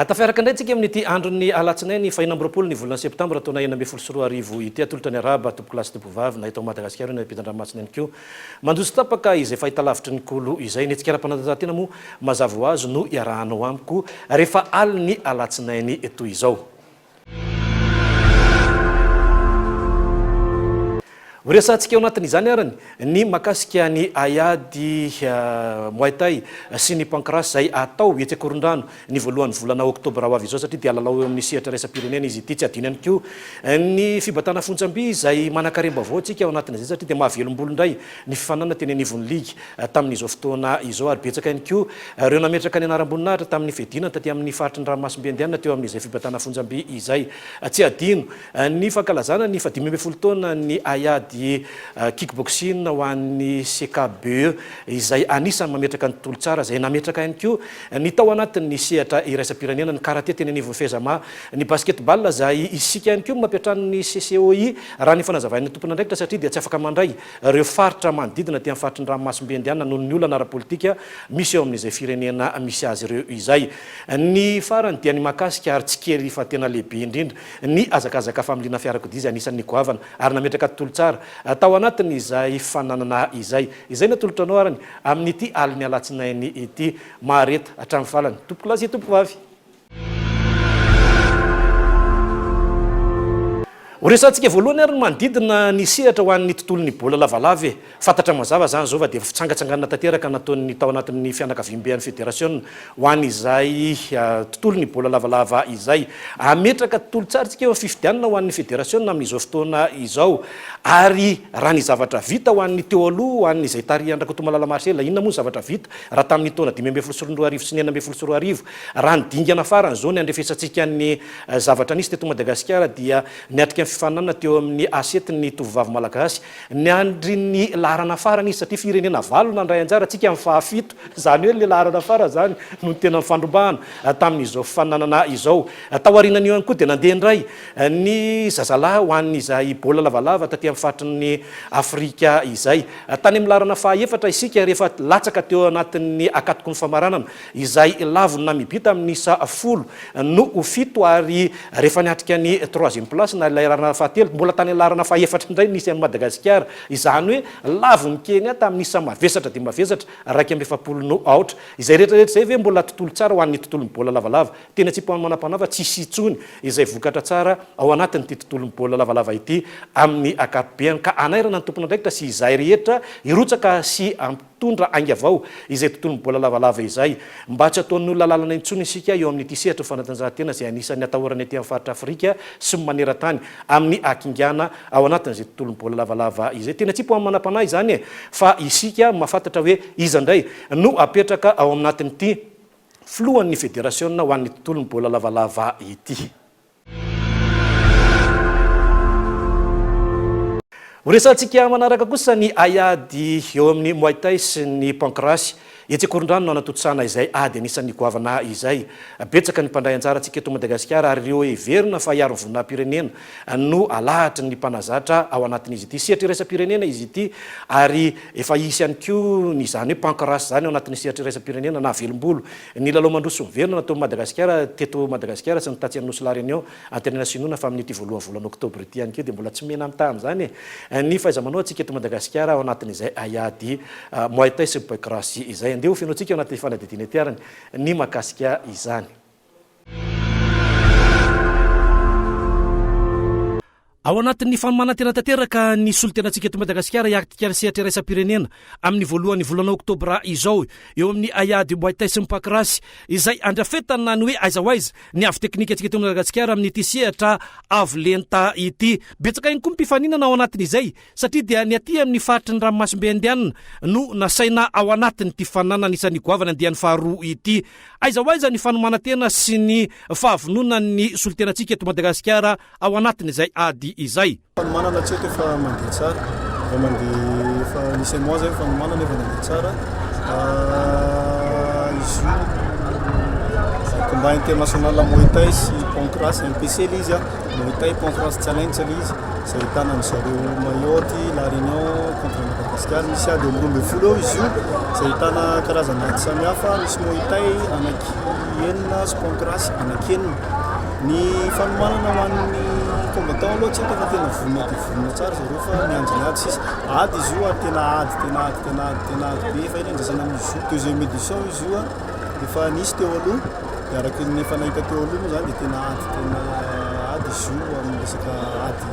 Atafiaraka indray tsika amin'ity andron'ny alatsinainy fahinam-roapolo ny volana septambra taona 2024 ity atolotra ny araba topolasy topovavy na eto Madagasikara ny ampitan-dranomasina ihany koa mandroso tapaka izay fahita lavitry ny kolo izay ny tsikara-panatanjahantena moa mazava ho azy no iarahanao amiko rehefa aliny alatsinainy toy izao. Resatsika eo anatin'izany arany ny makasika ny aiady Muay Thai sy ny pancrace zay atao etsy Korondrano ny voalohan'ny volana oktobra ho avy izao satria dia alalao eo amin'ny sehatra raisam-pirenena izy ity tsy adino ihany koa ny fibatana fontsamby zay manan-karemba avao tsika ao anatin'izay satria dia mahavelombolo indray ny fifanana teny anivon'ny ligy tamin'izao fotoana izao ary betsaka ihany koa ireo nametraka ny anaram-boninahitra tamin'ny fedina taty amin'ny faritry ny ranomasimbe andianina teo amin'izay fibatana fontsamby izay tsy adino ny fankalazana ny 15 taona ny aiady kickboxing ho an'ny CKBE izay anisany mametraka ny tontolo tsara izay nametraka ihany koa ny tao anatin'ny sehatra iraisam-pirenena ny karaté teny anivon'ny fehezama ny basketball izay isika ihany koa mampiatrano ny CCOI raha ny fanazavain'ny tompona ndraikitra satria dia tsy afaka mandray ireo faritra manodidina ty amin'ny faritry ny ranomasimbe andianina noho ny olana ara-politika misy eo amin'izay firenena misy azy ireo izay ny farany dia ny makasika ary tsy kely fa tena lehibe indrindra ny azakazaka familiana fiarakodia izay anisan'ny goavana ary nametraka tontolo tsara tao anatiny izay fananana izay natolotra anao arany amin'ity aliny alatsinainy ity mahareta hatramin'ny falany tompolasy tompovavy. Resatsika voalohany ary manodidina ny sehatra ho an'ny tontolon'ny bola lavalava fantatra mazava zany zao fa dia fitsangatsanganana tanteraka nataon'ny tao anatin'ny fianakaviam-bean'ny federasiona ho an'izay tontolon'ny bola lavalava izay ametraka tontolo tsara tsika eo fifidianana ho an'ny federasiona amin'izao fotoana izao ary raha ny zavatra vita ho an'ny teo aloha ho an'izay tarihandrakoto malala marsela inona moa ny zavatra vita raha tamin'ny taona 2022 sy ny 2022 raha ny dingana farany zao ny andrefesantsika ny zavatra nisy teto Madagasikara dia niatrika fifanana teo amin'ny asety ny tovovavy malagasy ny andry ny laharana farany izy satria firenena valo nandray anjara tsika amin'ny fahafito zany hoe le laharana fara zany no tena mifandrombahana tamin'izao fifananana izao tao arinany io ihany koa dia nandeha indray ny zazalahy ho an'izay bola lavalava taty amin'ny faritry ny Afrika izay tany amin'ny laharana fahaefatra isika rehefa latsaka teo anatin'ny akatoko ny famaranana izay lavony namibita amin'ny isa folo no fito ary rehefa niatrika ny 3e place na laharana fahatelo mbola tany larana fahaefatra indray nisy amin'ny Madagasikara izany hoe lavo mikeny tamin'ny isa mavesatra dia mavesatra 270 no aotra izay rehetrarehetra zay ve mbola tontolo tsara ho an'ny tontolon'ny bola lavalava tena tsy manam-panava tsy sitsony izay vokatra tsara ao anatin'ity tontolon'ny bola lavalava ity amin'ny akapobeany ka anairana ny tompona ndraikitra sy izay rehetra irotsaka sy ampitondra aingy avao izay tontolon'ny bola lavalava izay mba tsy ataon'ny olona lalana intsony isika eo amin'ity sehatra fanatanjahantena izay anisan'ny atahorany aty amin'ny faritra Afrika sy maneran-tany amin'ny akingana ao anatin'izay tontolon'ny bola lavalava izay tena tsy manam-panahy izany fa isika mahafantatra hoe iza indray no apetraka ao anatin'ity filohan'ny federasiona ho an'ny tontolon'ny bola lavalava ity. Resatsika manaraka kosa ny aiady eo amin'ny Muay Thai sy ny pancrace etsy Korondrano no anatotsana izay ady anisan'ny goavana izay betsaka ny mpandray anjara tsika eto Madagasikara ary ireo heverina fa hiaro ny vonam-pirenena no alahatry ny mpanazatra ao anatin'izy ity sehatra iraisam-pirenena izy ity ary efa isy ihany koa ny zany hoe pancrace zany ao anatin'ny sehatra iraisam-pirenena na velombolo ny lalao mandroso miverina natao Madagasikara teto Madagasikara sy ny tatsy anosy la réunion internationale fa amin'ity voalohan'ny volana oktobra ity ihany koa dia mbola tsy mena amin'ny zany ny fahaiza-manao antsika eto Madagasikara ao anatin'izay aiady Muay Thai sy pancrace izay andeha ho fiainao anaty fanadidina ety arany ny makasika izany. Ao anatin'ny famanantena tanteraka ny solotenantsika eto Madagasikara hiatika ny sehatra iraisam-pirenena amin'ny voalohan'ny volana oktobra izao eo amin'ny aiady Muay Thai sy ny pancrace izay andrafetana ny hoe aiza ho aiza ny avy teknika antsika eto Madagasikara amin'ity sehatra avolenta ity betsaka ihany koa mpifaninana ao anatin'izay satria dia ny aty amin'ny faritry ny ranomasimbe andianina no nasaina ao anatin'ny tifanana anisan'ny goavana andian'ny faharoa ity aiza ho aiza ny fanomanantena sy ny fahavonona ny solotenantsika eto Madagasikara ao anatin'izay ady izay. Fanomanana tsy eto efa mandeha tsara, efa mandeha efa nisy mois zay fanomanana efa mandeha tsara. Izy io combat international Muay Thai sy Pancras MPC izy a Muay Thai Pancras Challenge izy izay ahitana zareo Mayotte, La Réunion contre Madagascar misy ady amin'ny 12 izy io izay ahitana karazana ady samihafa misy Muay Thai anaky enina sy Pancras anaky enina ny fanomanana ho an'ny combattant aloha tsy hita fa tena vonona tsara zareo fa mianjony ady sisa ady izy io ary tena ady be fa iny andrasana amin'izy io deuxième édition izy io a efa nisy teo aloha dia araky ny efa nahita teo aloha moa zany dia tena ady izy io amin'ny resaka ady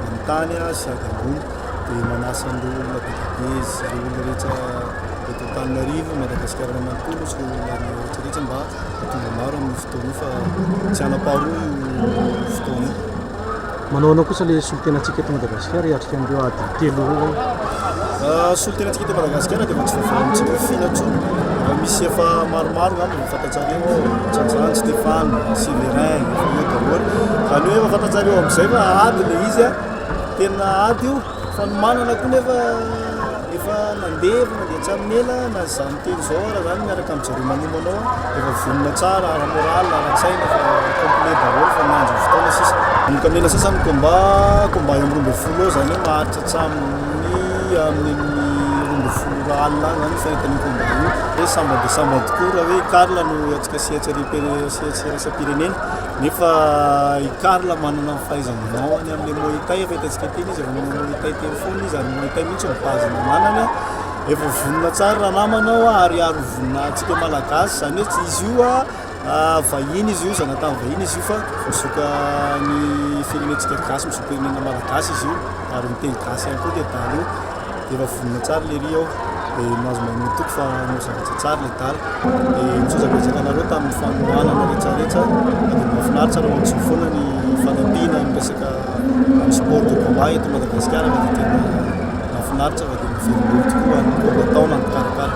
amin'ny tany sy ady ambony dia manasa an'ireo olona be sy ireo olona rehetra eto Antananarivo Madagasikara manontolo sy ireo olona rehetrarehetra mba hatonga maro amin'ny fotoana io fa tsy hanapaharoa io fotoana io. Manao kosa ilay solotenantsika eto Madagasikara hiatrika amin'ireo ady telo solotenantsika eto Madagasikara dia efa tsy fahafahantsika finatsoa efa misy efa maromaro ngamba fantatsareo Tsantsany Stéphane Sévérin efa eo daholo zany hoe efa fantatsareo amin'izay fa ady ilay izy a tena ady io fanomanana koa nefa efa mandeha hatramin'ny ela na zany telo zao ara zany miaraka amin'ny zareo manomanao efa vonona tsara ara-moral ara-tsaina fa complet daholo fa miandry ny fotoana sisa manomboka amin'ny ela sasany combat eo amin'ny 12 zany hoe maharitra hatramin'ny amin'ny 12 alina zany fiaintan'ny combat io hoe samba tokoa raha hoe Karla no atsika sihetsiresa-pirenena nefa i Karla manana ny fahaizana any amin'ny Muay Thai efa hitantsika teny izy efa manao Muay Thai telo foana izy ary Muay Thai mihitsy ny bazina manany a efa vonona tsara raha namanao ary vonona atsika malagasy zany hoe tsy izy io a vahiny izy io zanatany vahiny izy io fa misoka ny firenentsika gasy misoka firenena malagasy izy io ary miteny gasy ihany koa dia daly io dia efa vonona tsara le ry ao dia mahazo magnotoko fa no zavatra tsara le daly dia misozabetsaka anareo tamin'ny fanomanana rehetrarehetra dia mahafinaritra raha ohatsy foana ny fanampiana miresaka amin'ny sport de combat eto Madagasikara fa dia tena mahafinaritra fa dia mivelomolo tokoa ny combattant na ny karakara.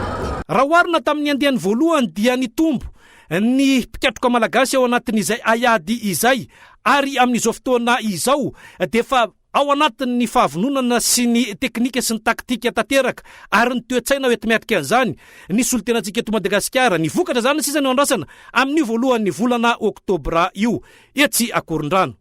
Raha oharina tamin'ny andiany voalohany dia nitombo ny mpikatroka malagasy ao anatin'izay aiady izay ary amin'izao fotoana izao dia fa ao anatin'ny fahavononana sy ny teknika sy ny taktika tanteraka ary ny toe-tsaina ho ety miatrika an'izany ny solotenantsika eto Madagasikara ny vokatra zany sisa ny andrasana amin'ny voalohan'ny volana Oktobra io etsy Akorondrano.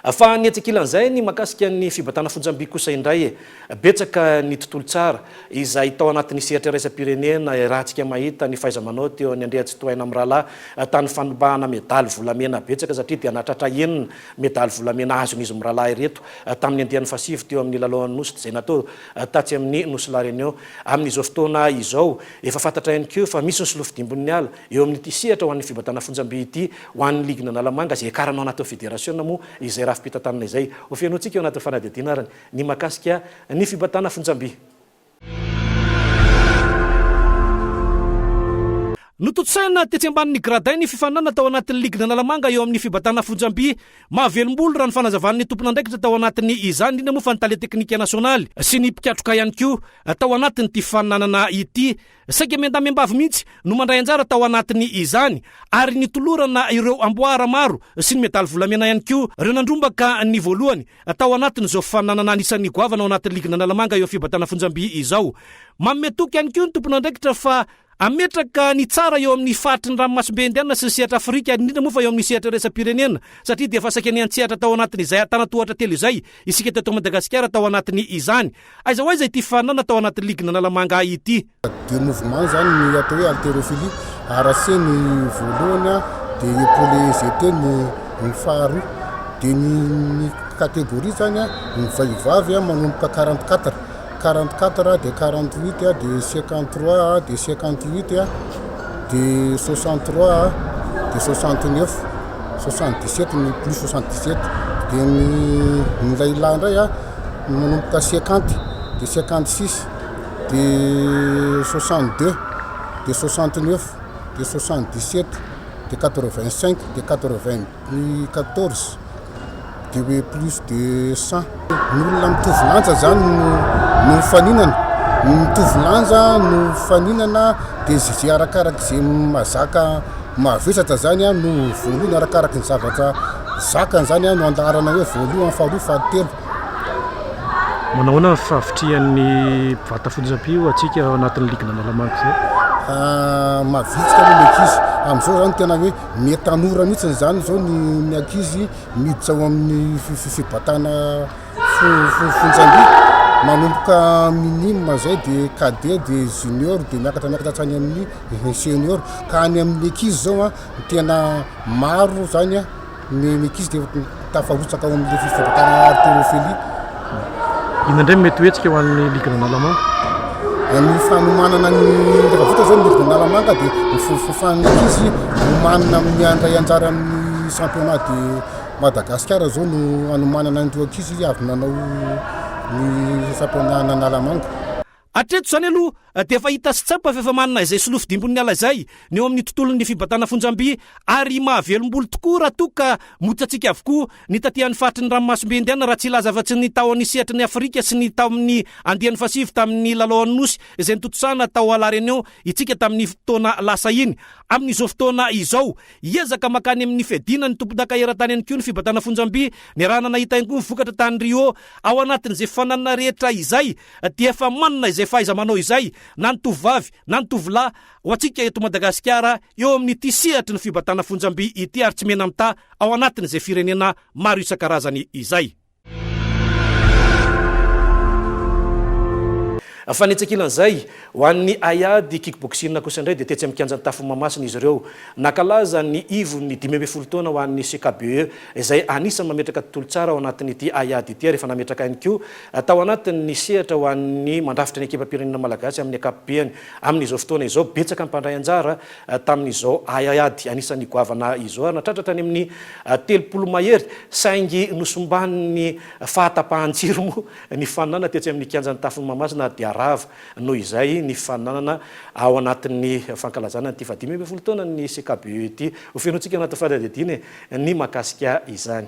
Fa ny etsekilan'izay ny makasika ny fibatana fonjam-by kosa indray betsaka ny tontolo tsara izay tao anatin'ny sehatra raisam-pirenena rahantsika mahita ny fahaiza-manao teo ny andrehatsy toaina amin'ny rahalahy tany fanobahana medaly volamena betsaka satria dia nahatratra enina medaly volamena azon'izy amin'ny rahalahy ireto tamin'ny andian'ny fasivo teo amin'ny lalaon'ny nosy izay natao tatsy amin'ny nosy La Réunion amin'izao fotoana izao efa fantatra ihany koa fa misy ny solofidimbon'ny ala eo amin'ny ity sehatra ho an'ny fibatana fonjam-by ity ho an'ny ligina Analamanga izay karanao anaty fédération moa izay fipitantanana izay ho fianoantsika eo anaty fanadihadiana arany ny makasika ny fibatana fonjam-by. Nototsaina tetsy ambanin'ny gradain ny fifanana tao anatin'ny ligina Analamanga eo amin'ny fibatana fonjam-by mahavelombolo raha ny fanazavan'ny tompon'andraikitra tao anatin'ny izany indrindra moa fa ny tale teknika nasionaly sy ny mpikatroka ihany koa tao anatin'ny ty fifananana ity saika mendamembavy mihitsy no mandray anjara tao anatin'ny izany ary nitolorana ireo amboara maro sy ny medaly volamena ihany koa ireo nandrombaka ny voalohany tao anatin'izao fifananana anisan'ny goavana ao anatin'ny ligina Analamanga eo fibatana fonjam-by izao mametoky ihany koa ny tompon'andraikitra fa ametraka ny tsara eo amin'ny faritry ny ranomasimbe indiana sy ny sehatra Afrika indrindra moa fa eo amin'ny sehatra raisam-pirenena satria dia efa saika ny antsehatra tao anatin'izay tanatohatra telo izay isika teto Madagasikara tao anatin'ny izany aiza ho aiza ity fanana tao anatin'ny ligina Analamanga ity. De mouvement zany ny atao hoe haltérophilie arasé ny voalohany dia épaulé jeté ny faharoa dia ny catégorie zany ny vehivavy manomboka 44 de 48 de 53 de 58 de 63 de 69 77 ny plus 77 dia ny lehilahy indray manomboka 50 de 56 de 62 de 69 de 77 de 85 de 94 de hoe plus de 100 ny olona mitovy lanja zany no faninana mitovy lanja no faninana dia zay arakaraka izay mazaka mavesatra zany no voalohany arakaraka ny zavatra zakany zany no andarana hoe voalohany faharoa fahatelo. Manahoana fahavitrihan'ny vata fonjam-by atsika ao anatin'ny ligina Analamanga zay? mavitsika aloha ny ankizy amin'izao zany tena hoe metanora mihitsiny zany zao ny ankizy miditra ao amin'ny fibatana fonjam-by manomboka minime zay de cadet de junior de miakatra hatrany amin'ny senior ka any amin'ny ankizy zao a tena maro zany a ny ankizy de tafarotsaka ao amin'ny fibatana haltérophilie. Indraindray mety hoetsika ho an'ny ligue nalamanga ny fanomanana ny rehefa vita zao ny ligue nalamanga de ny ankizy omanina amin'ny andray anjara amin'ny championnat de Madagascar zao no anomanana an'ireo ankizy avy nanao ny championnat nalamanga. Atreto zany aloha de efa hita sy tsapa fa efa manana izay solofo dimbony ala izay ny eo amin'ny tontolon'ny fibatana fonjam-by ary mahavelombolo tokoa raha toa ka motsy avokoa ny taty-an'ny faritry ny ranomasombe indiana raha tsy ilaza fa tsy ny tao any sehatry ny Afrika sy ny tao amin'ny andian'ny fasivy tamin'ny lalaon'ny nosy izay nitontosana tao Alarenio itsika tamin'ny fotoana lasa iny. Amin'izao fotoana izao iezaka makany amin'ny fedina ny tompon-daka eran-tany ihany koa ny fibatana fonjam-by ny raha nanahita ihany koa ny vokatra tany Rio ao anatin'izay fananana rehetra izay dia efa manana izay fahaiza manao izay na ny tovavy na ny tovolahy ho antsika eto Madagasikara eo amin'ny ity sehatry ny fibatana fonjam-by ity ary tsy mena amita ao anatin'izay firenena maro isan-karazany izay. Fanetsakilan'izay ho an'ny Ayady kickboxing kosa indray dia tetsy amikanjan'ny Tafimamasina izy ireo nakalaza ny ivony 12 taona ho an'ny CKBE izay anisany mametraka tontolo tsara ao anatin'ity Ayady ity rehefa nametraka ihany koa tao anatin'ny sehatra ho an'ny mandrafitra ny ekipam-pirenena malagasy amin'ny ankapobeny amin'izao fotoana izao betsaka mpandray anjara tamin'izao Ayady anisany goavana izao ary natratratra any amin'ny 30 mahery saingy nosombany fahatapahan-tsiro mo ny fananana tetsy amin'ny kianjan'ny Tafimamasina dia rava noho izay ny fananana ao anatin'ny fankalazana ny 15 taona ny CKBE ity ho fenotsika anaty fadadidiny ny makasika izany.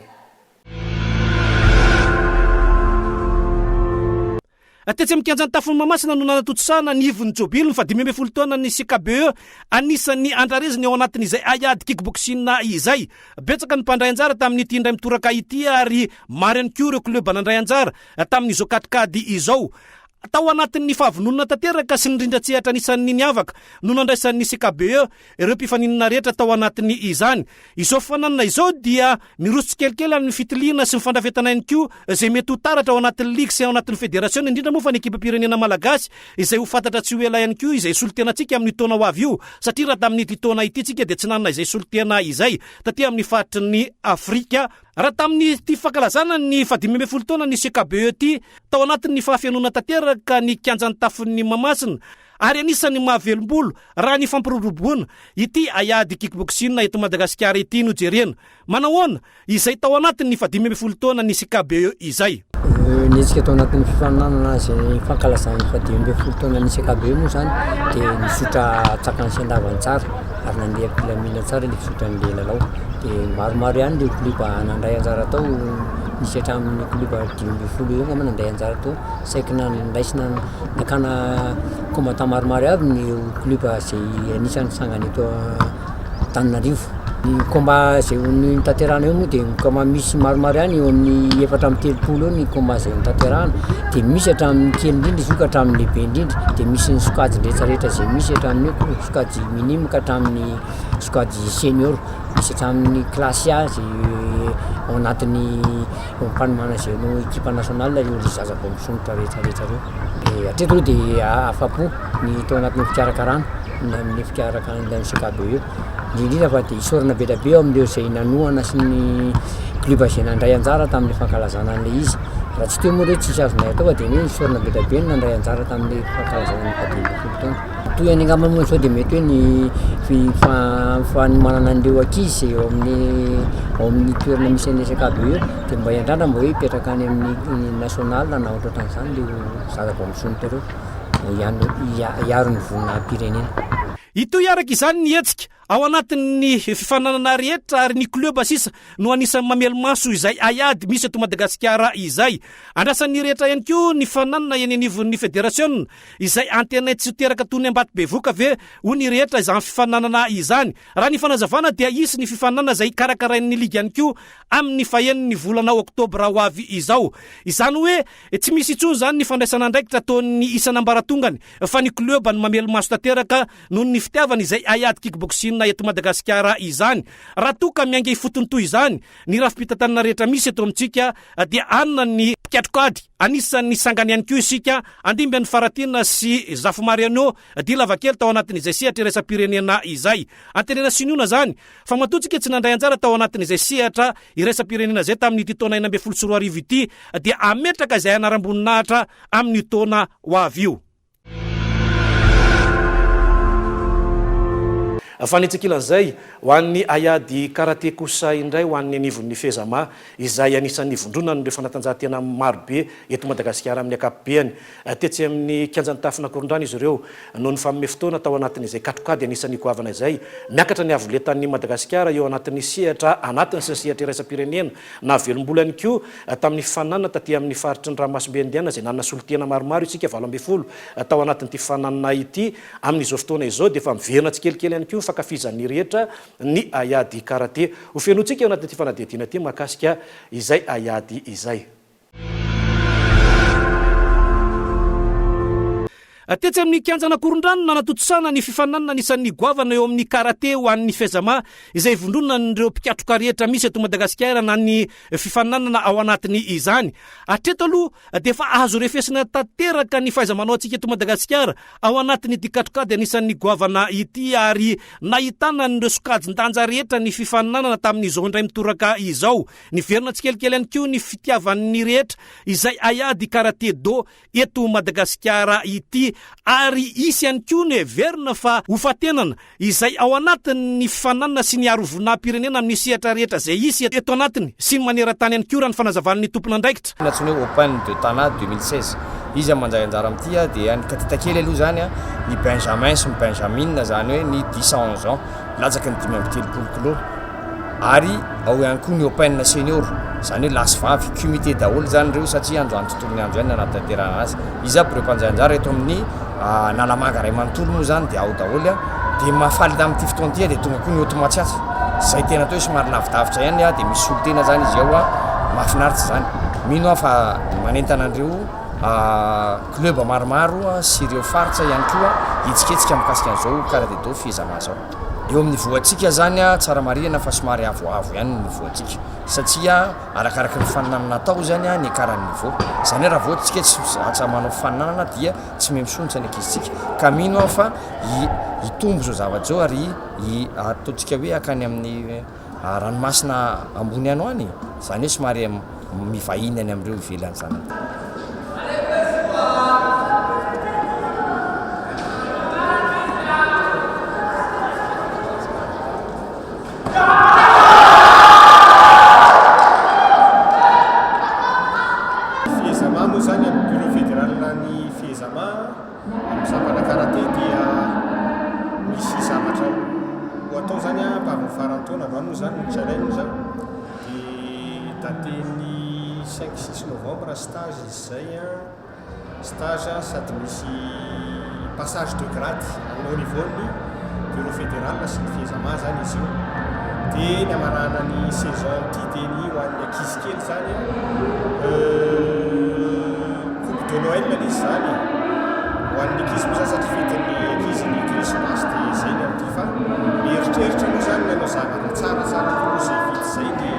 Tetsy amin'ny kianjan'ny Tafimamasina no nanatontosana ny ivony Jobily ny 15 taona ny CKBE anisan'ny andrareziny ao anatin'izay Ayady kickboxing izay betsaka ny mpandray anjara tamin'ity indray mitoraka ity ary maro ihany koa ireo kleba nandray anjara tamin'izao katikady izao. Tao anatin'ny fahavononana tanteraka sy ny rindran-tsehatra anisan'ny niavaka no nandraisan'ny CKBE ireo mpifaninana rehetra tao anatin'ny izany. Izao fananana izao dia miroso tsikelikely amin'ny fitiliana sy ny fandrafetana ihany koa izay mety ho taratra ao anatin'ny ligue sy ao anatin'ny fédération indrindra moa fa ny ekipam-pirenena malagasy izay ho fantatra tsy ho ela ihany koa izay solitenantsika amin'ny taona ho avy io satria raha tamin'ity taona ity tsika dia tsy nanana izay solitena izay taty amin'ny faritry ny Afrika. Raha tamin'ny ty fankalazana ny 15 taona ny CKBE ity tao anatin'ny fahafianona tanteraka ny kianjan'ny Tafin'ny Mamasina ary anisany mahavelombolo raha ny fampiroboroboana ity Ayady kickboxing eto Madagasikara ity no jerena manahoana izay tao anatin'ny 15 taona ny CKBE izay. Nitsika tao anatin'ny fifananana izay fankalazana ny 15 taona ny CKBE moa zany dia nisotra tsakany sy andavantsara ary nandeha mpilamina tsara ilay fisotran'ilay lalao dia maromaro ihany ilay kliba nandray anjara tao nisy hatramin'ny kliba 12 eo ngamba nandray anjara tao saika nandraisina nakana combattant maromaro avy ny kliba izay anisany sangany eto Antananarivo. Ny combat izay nitanterahana eo moa dia combat misy maromaro ihany eo amin'ny 4-30 eo ny combat izay nitanterahana dia misy hatramin'ny kely indrindra izy io ka hatramin'ny lehibe indrindra dia misy ny sokajy rehetrarehetra izay misy hatramin'ny sokajy minime ka hatramin'ny sokajy senior misy hatramin'ny klasy A izay ao anatin'ny mpanomana izay no ekipa nasional io ry zazako misonitra rehetrarehetra reo. Dia hatreto dia afapo ny tao anatin'ny fikarakarana amin'ny fikarakarana ny CKBE indrindra fa dia isorana be da be ao amin'ireo izay nanohana sy ny kliba izay nandray anjara tamin'ilay fankalazana an'ilay izy. Raha tsy teo moa hoe tsisy azonay atao fa dia ny isorana be da be ny nandray anjara tamin'ilay fankalazana ny 15 taona. Toy any angamba moa sao dia mety hoe ny fanomanana an'ireo ankizy eo amin'ny toerana misy an'ilay CKBE dia mba hiandrandra mba hoe hipetraka any amin'ny national na ohatrohatran'izany ilay zazako misonitra ireo hiaro ny vonina pirenena. Ito iaraka izany ny hetsika ao anatin'ny fifananana rehetra ary ny kleba sisa no anisan'ny mamelo maso izay aiady misy eto Madagasikara izay. Andrasan'ny rehetra ihany koa ny fananana eny anivon'ny federasiona izay antenay tsy teraka toy ny Ambato-Bevoka ve ho ny rehetra izany fifananana izany. Raha ny fanazavana dia isy ny fifananana izay karakarain'ny liga ihany koa amin'ny fahenin'ny volana Oktobra ho avy izao. Izany hoe tsy misy intsony zany ny fandraisana andraikitra ataon'ny isan'ambaratongany fa ny kleba no mamelo maso tanteraka noho ny fitiavana izay aiady kickboxing eto Madagasikara izany. Raha toka miainga ifotony toy izany ny rafi-pitantanana rehetra misy eto amintsika dia anona ny piatrokady anisan'ny sangany ihany koa isika andimby ny Faratina sy Zafo Mariano dia lavakely tao anatin'izay sehatra iraisam-pirenena izay. Antenena sinoina zany fa matotsika tsy nandray anjara tao anatin'izay sehatra iraisam-pirenena zay tamin'ny taona 2024 ity dia ametraka izay anaram-boninahitra amin'ny taona ho avy io. Fanitsakilan'izay ho an'ny aiady karate kosa indray ho an'ny anivon'ny fezama izay anisan'ny vondronana ireo fanatanjahantena marobe eto Madagasikara amin'ny akapobeany. Tetsy amin'ny kianjan'ny tafina korondrano izy ireo noho ny fanomey fotoana tao anatin'izay katrokady anisan'ny goavana izay miakatra ny avoletan'ny Madagasikara eo anatin'ny sehatra anatiny sy sehatra iraisam-pirenena na velom-bola ihany koa tamin'ny fifananana taty amin'ny faritry ny Ranomasimbe Indiana izay nanana solotena maromaro isika 12 tao anatin'ity fifananana ity. Amin'izao fotoana izao dia efa miverina tsikelikely ihany koa fakafizan'ny rehetra ny aiady karate ho fenotsika eo anatin'ity fanadihadiana ty mahakasika izay aiady izay. Tetsy amin'ny kianjana korondrano nanatotsana ny fifananana anisan'ny goavana eo amin'ny karate ho an'ny fezama izay vondronana n'ireo mpikatroka rehetra misy eto Madagasikara na ny fifananana ao anatiny izany. Hatreto aloha dia efa azo refesina tanteraka ny fahaiza-manao antsika eto Madagasikara ao anatiny ity katrokady anisan'ny goavana ity ary nahitana n'ireo sokajin-danja rehetra ny fifananana tamin'izao indray mitoraka izao. Niverina tsikelikely ihany koa ny fitiavan'ny rehetra izay aiady karate do eto Madagasikara ity. Ary isy ihany koa ny verina fa ho fatenana izay ao anatin'ny fifananana sy ny arovona-pirenena amin'ny sehatra rehetra izay isy eto anatiny sy ny maneran-tany ihany koa raha ny fanazavan'ny tompona andraikitra. Natsony hoe Open de Tana 2016 izy manjay anjara amin'ity dia ny katitakely aloha zany ny Benjamin sy ny Benjamin zany hoe ny 10-11 ans latsaky ny 5 kilo ary ao ihany koa ny Open senior zany hoe lasy vavy comité daholo zany reo satria androany tontolony andro ihany anaty tanterana azy. Izy aby reo mpanjay anjara eto amin'ny Nalamanga Ray Manontolo moa zany dia ao daholo dia mahafaly amin'ity fotoana ity dia tonga koa ny Otomatsiatsy zay tena atao hoe somary lavidavitra ihany dia misy solotena zany izy ao mahafinaritra zany. Mino aho fa manentana an'ireo kleba maromaro sy ireo faritra ihany koa hitsiketsika mikasika an'izao karate do fizama zao. Eo amin'ny voantsika zany tsara marihana fa somary avoavo ihany ny voantsika satria arakaraka ny fananana natao zany ny karan'ny niveau. Zany hoe raha voatsika tsy manao fananana dia tsy memsonitra ny ankizitsika ka mino aho fa hitombo zao zavatra zao ary ataontsika hoe akany amin'ny ranomasina ambony ano any zany hoe somary mivahiny any amin'ireo ivelany zany. Stage sady misy passage de grade au niveaun'ny bureau fédéral sy ny fihezama zany izy io dia ny amarana ny saison tideny ho an'ny ankizy kely zany coupe de Noël izy zany ho an'ny ankizy moa satria fetin'ny ankizy ny Christmas dia zay ny amin'ity fa mieritreritra moa zany nanao zavatra tsara zany koa zay vity zay ny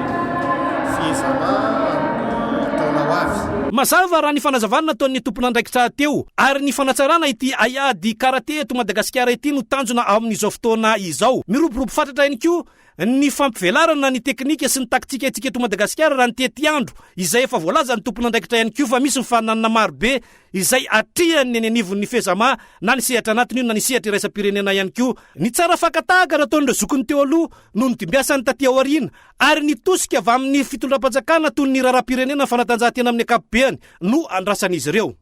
fihezama amin'ny taona ho avy. Mazava raha ny fanazavana nataon'ny tompona andraikitra teo ary ny fanatsarana ity aiady karate eto Madagasikara ity no tanjona ao amin'izao fotoana izao. Miroborobo fatratra ihany koa ny fampivelarana ny teknika sy ny taktika antsika eto Madagasikara raha ny tety andro izay efa voalaza ny tompona andraikitra ihany koa fa misy mifananana marobe izay atriany ny anivon'ny fezama na ny sehatra anatiny io na ny sehatra iraisam-pirenena ihany koa. Ny tsara fakatahaka raha ataon'ireo zokony teo aloha no nitimbiasany taty aoriana ary nitosika avy amin'ny fitondram-panjakana toy ny raharam-pirenena fanatanjahantena amin'ny akapobeany no andrasan'izy ireo.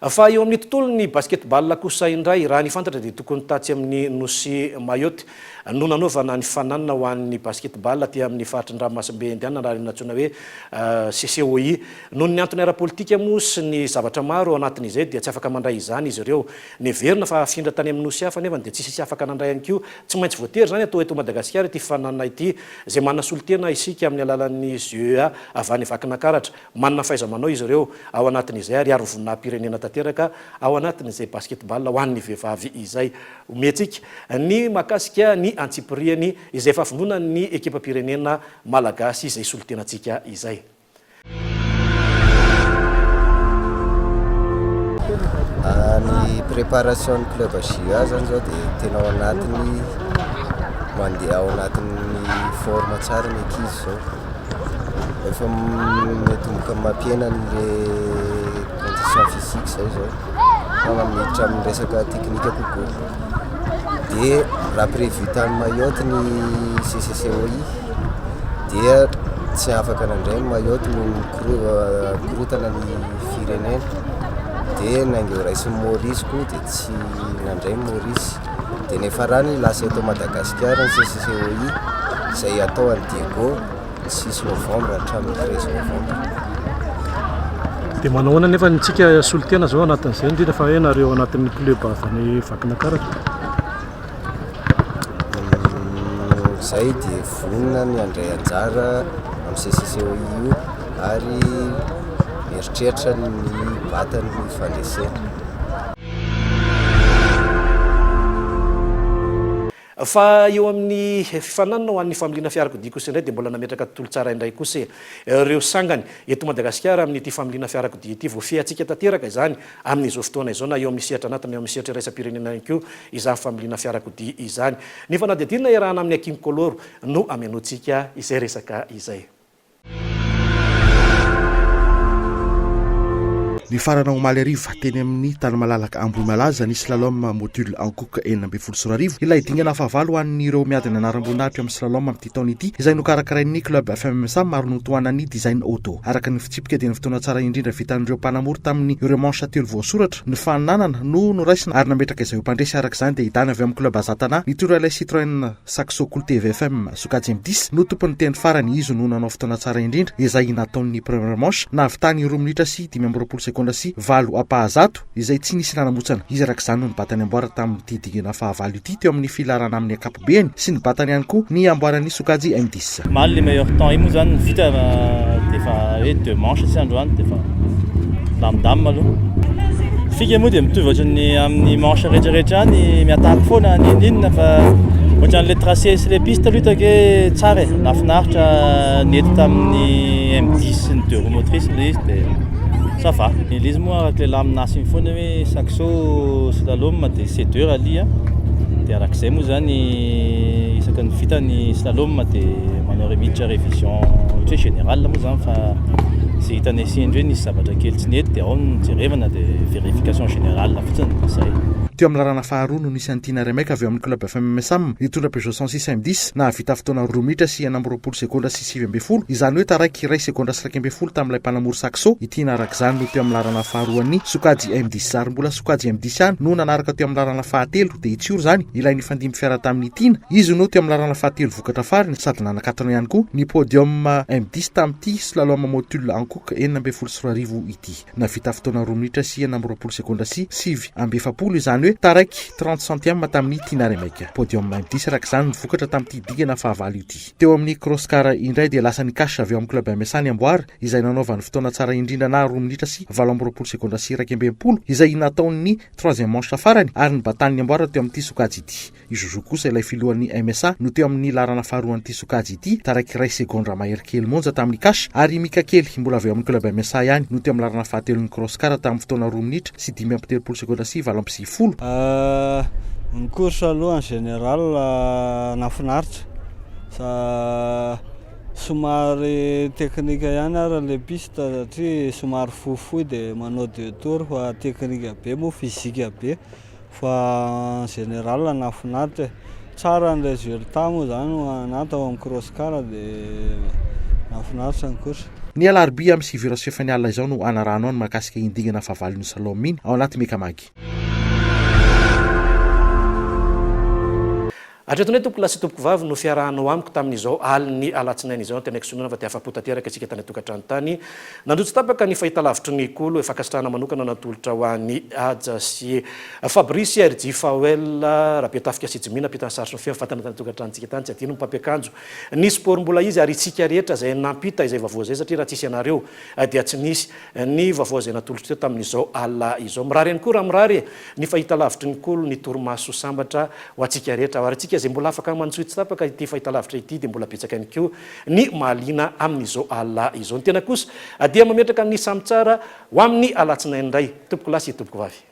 fa eo amin'ny tontolo ny basketball kosa indray raha ny fantatra dia tokony tatsy amin'ny nosy mayotte no nanaovana ny fananana ho an'ny basketball ty amin'ny faritry ny ranomasimbe indiana raha natsoina hoe CCOI noho ny antony ara-politika moa sy ny zavatra maro anatin'izay dia tsy afaka mandray izany izy ireo neverina fa afindra tany amin'ny nosy hafa nefa dia tsisy afaka nandray ihany koa tsy maintsy voatery zany atao eto Madagasikara ity fananana ity zay manana solotena isika amin'ny alalan'ny GEA avy any vakinankaratra manana fahaiza-manao izy ireo ao anatin'izay ary vonna pirenena tanteraka ao anatin'izay basketball ho an'ny vehivavy izay metsika ny makasika ny antsipiriany izay efa finoana ny ekipa pirenena malagasy izay solotenantsika izay. Ny préparation club GEA zany zao dia tena ao anatiny mandeha ao anatin'ny forme tsara ny ankizy zao efa metomboka mampiaina le condition physique zay zao fa mamiditra amin'ny resaka teknika kokoa dia raha prévu tany Mayotte ny CCCOI dia tsy afaka nandray Mayotte no korotana ny firenena dia naingeo raisiny Maurice koa dia tsy nandray Maurice dia nefa raha ny lasa eto Madagasikara ny CCCOI izay atao any Diego 6 novembre hatramin'ny 13 novembre. Dia manao ahoana nefa nitsika solotena zao anatin'izay indrindra fa hoe nareo anatin'ny club avy any vakinankaratra zay dia vonina ny andray anjara amin'ny CCCOI io ary mieritreritra ny batany fandresena. Fa eo amin'ny fifananana ho an'ny familiana fiarakodia kosa indray dia mbola nametraka tontolo tsara indray kosa ireo sangany eto Madagasikara amin'ny ity familiana fiarakodia ity voafehantsika tanteraka izany amin'izao fotoana izao na eo amin'ny sehatra anatiny eo amin'ny sehatra iraisam-pirenena ihany koa izany familiana fiarakodia izany nefa na dia adinona iarahana amin'ny Hakim Koloro no amenoantsika izay resaka izay. Ny farana omaly ariva teny amin'ny tany malalaka Ambohimalaza ny slalom module ankoka 24 ilay dingana fahavalo an'ireo miadana anaram-boninahitra amin'ny slalom amin'ity taona ity izay nokarakarain'ny club FMMSA maro notoanany design auto araka ny fitsipika dia ny fotoana tsara indrindra vitan'ireo mpanamory tamin'ny ireo manche telo voasoratra ny fananana no noraisina ary nametraka izay mpandresy araka izany dia hitany avy amin'ny club Azatana nitoro ilay Citroën Saxo Cool TVFM sokajy M10 no tompony teny farany izy no nanao fotoana tsara indrindra izay nataon'ny première manche navitany 2 minitra sy 5 sekondra sy 8 apahazato izay tsy nisy nanamotsana izy araka izany no nibatany amboara tamin'ity dingana fahavalo ity teo amin'ny filarana amin'ny ankapobeny sy nibatany ihany koa ny amboarany sokajy M10. Mal le meilleur temps imo zany vita dia fa hoe 2 manches sy androany dia fa lamdam aloha fika moa dia mitovy ohatrany amin'ny manche rehetrarehetra any miatahaka foana ninina fa ohatran'le tracé sy le piste aloha hitako hoe tsara e nafinaritra nety tamin'ny M10 sy ny 2 roues motrices le izy dia ça va. Izy moa araka le laminasiny foana hoe saxo slalom dia C2 ralia dia arak'izay moa zany isaka ny vita ny slalom dia manao miditra révision ohatra hoe général moa zany fa sy hitany sy indray nisy zavatra kely tsy nety dia ao ny jerevana dia vérification générale fotsiny zay. Teo amin'ny lalana faharoa no nisy an'ity Remeka avy amin'ny club FMMSA nitondra Peugeot 106 M10 na vita fotoana 2 minitra sy 20 sekondra sy 9 izany hoe taraiky 2 sekondra sy 12 tamin'ilay mpanamory Saxo ity naraka izany no teo amin'ny lalana faharoan'ny sokajy M10 ary mbola sokajy M10 ihany no nanaraka teo amin'ny lalana fahatelo dia itsioro zany ilay ny fandimy fiara tamin'ny itiana izy no teo amin'ny lalana fahatelo vokatra fariny sady nanakatona ihany koa ny podium M10 tamin'ity slalom module ankoka 24 ity na vita fotoana 2 minitra sy 20 sekondra sy 7 izany taraiky 30 centième tamin'ny Tina Remeka. Podium M10 araka izany nivokatra tamin'ity dingana fahavalo ity. Teo amin'ny cross car indray dia lasa ny kasha avy ao amin'ny club MSA ny amboara izay nanaovany fotoana tsara indrindra na 2 minitra sy 20 sekondra sy 20 izay nataon'ny 3e manche farany ary nibatan'ny amboara teo amin'ity sokajy ity. Izozo kosa ilay filohan'ny MSA no teo amin'ny larana faharoan'ity sokajy ity taraiky 2 sekondra mahery kely monja tamin'ny kasha ary mika kely mbola avy ao amin'ny club MSA ihany no teo amin'ny larana fahatelon'ny cross car tamin'ny fotoana 2 minitra sy 13 sekondra sy 20 ny course aloha en général nafinaritra sa somary teknika ihany ary le piste satria somary fohifohy dia manao 2 tours fa teknika be moa fizika be fa en général nafinaritra tsara ny résultat moa zany anaty ao amin'ny cross car dia nafinaritra ny course. ny alarobia amin'ny 7 sy fefany alina izao no anarano any mahakasika indingana fahavalon'ny Salominy ao anaty Mekamagy. Atreto ny tompoko lasy tompoko vavy no fiarahanao amiko tamin'izao aliny alatsinainy izao tenaiky sonona fa afa-po tanteraka antsika tany tokantrano tany nandrotsy tapaka ny fahitalavitry ny kolo efa kasitrahana manokana natolotra ho an'ny aja sy Fabrice RJ Fawel rapetafika sy Jimina pitana sarotry ny fatana tany tokantranontsika tany tsy adino mpampiakanjo ny sport mbola izy ary tsika rehetra zay nampita izay vavao zay satria raha tsisy anareo dia tsy nisy ny vavao zay natolotra teo tamin'izao ala izao mirary ihany koa raha mirary ny fahitalavitry ny kolo ny torimaso sambatra ho atsika rehetra ary tsika zay mbola afaka mantsoitsy tapaka ity fahitalavitra ity dia mbola betsaka ihany koa ny malina amin'izao ala izao ny tena kosa dia mametraka ny samy tsara ho amin'ny alatsinainy indray tompoko lasy tompoko vavy.